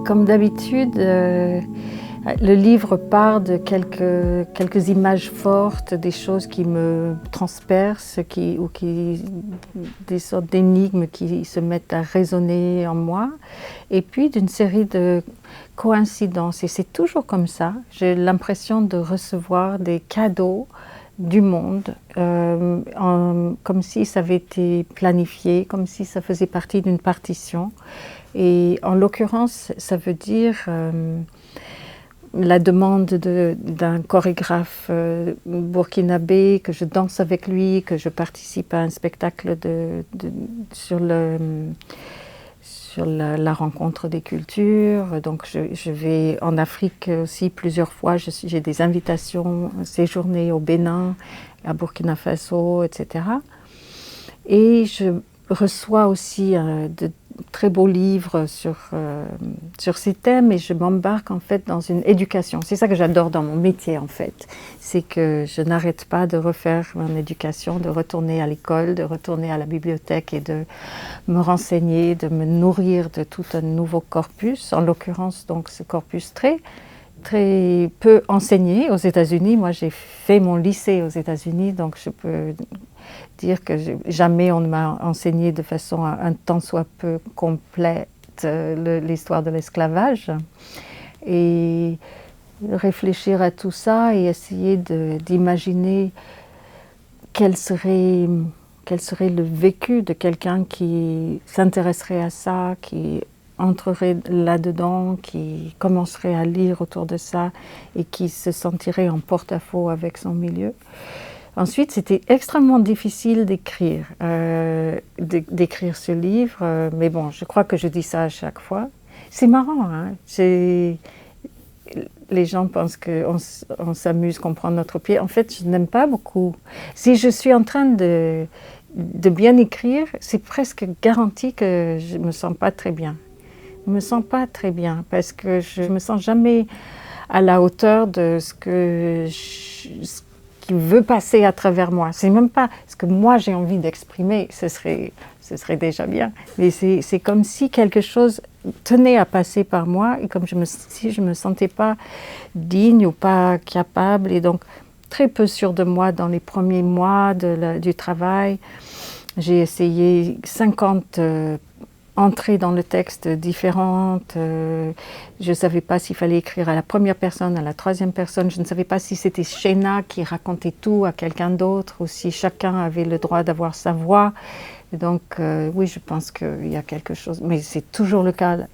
Comme d'habitude, le livre part de quelques images fortes, des choses qui me transpercent, des sortes d'énigmes qui se mettent à résonner en moi, et puis d'une série de coïncidences. Et c'est toujours comme ça. J'ai l'impression de recevoir des cadeaux du monde, comme si ça avait été planifié, comme si ça faisait partie d'une partition. Et en l'occurrence, ça veut dire la demande d'un chorégraphe burkinabé, que je danse avec lui, que je participe à un spectacle sur la rencontre des cultures. Donc je vais en Afrique aussi plusieurs fois, j'ai des invitations, séjourner au Bénin, à Burkina Faso, etc. Et je reçois aussi de très beaux livres sur ces thèmes, et je m'embarque en fait dans une éducation. C'est ça que j'adore dans mon métier en fait, c'est que je n'arrête pas de refaire mon éducation, de retourner à l'école, de retourner à la bibliothèque et de me renseigner, de me nourrir de tout un nouveau corpus, en l'occurrence donc ce corpus très peu enseigné aux États-Unis. Moi j'ai fait mon lycée aux États-Unis, donc je peux dire que jamais on ne m'a enseigné de façon un tant soit peu complète l'histoire de l'esclavage. Et réfléchir à tout ça et essayer d'imaginer quel serait le vécu de quelqu'un qui s'intéresserait à ça, qui entrerait là-dedans, qui commencerait à lire autour de ça et qui se sentirait en porte-à-faux avec son milieu. Ensuite, c'était extrêmement difficile d'écrire ce livre, mais bon, je crois que je dis ça à chaque fois. C'est marrant, hein? Les gens pensent qu'on s'amuse, qu'on prend notre pied. En fait, je n'aime pas beaucoup. Si je suis en train de bien écrire, c'est presque garanti que je ne me sens pas très bien. Je ne me sens pas très bien parce que je ne me sens jamais à la hauteur de ce qui veut passer à travers moi. C'est même pas ce que moi j'ai envie d'exprimer, ce serait déjà bien. Mais c'est comme si quelque chose tenait à passer par moi, et comme si je me sentais pas digne ou pas capable, et donc très peu sûre de moi dans les premiers mois du travail. J'ai essayé 50 entrées dans le texte différentes. Je ne savais pas s'il fallait écrire à la première personne, à la troisième personne. Je ne savais pas si c'était Sheena qui racontait tout à quelqu'un d'autre, ou si chacun avait le droit d'avoir sa voix. Et donc, oui, je pense qu'il y a quelque chose, mais c'est toujours le cas,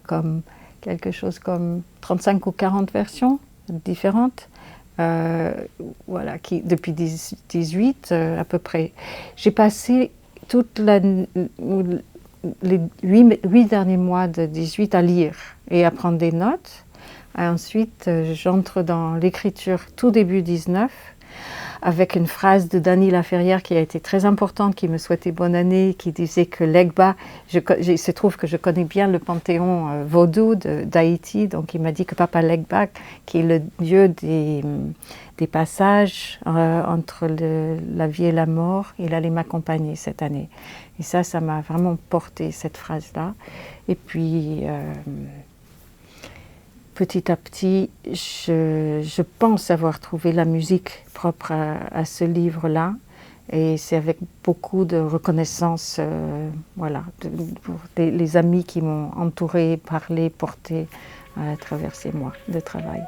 comme quelque chose comme 35 ou 40 versions différentes. Voilà, depuis 18 à peu près. J'ai passé les 8 derniers mois de 18 à lire et à prendre des notes. Et ensuite, j'entre dans l'écriture tout début 19, avec une phrase de Dany Laferrière qui a été très importante, qui me souhaitait bonne année, qui disait que l'Egba, il se trouve que je connais bien le panthéon vaudou d'Haïti, donc il m'a dit que Papa Legba, qui est le dieu des passages entre la vie et la mort, il allait m'accompagner cette année. Et ça m'a vraiment porté, cette phrase-là. Et puis, petit à petit, je pense avoir trouvé la musique propre à ce livre-là. Et c'est avec beaucoup de reconnaissance, voilà, pour les amis qui m'ont entourée, parlé, porté à travers ces mois de travail.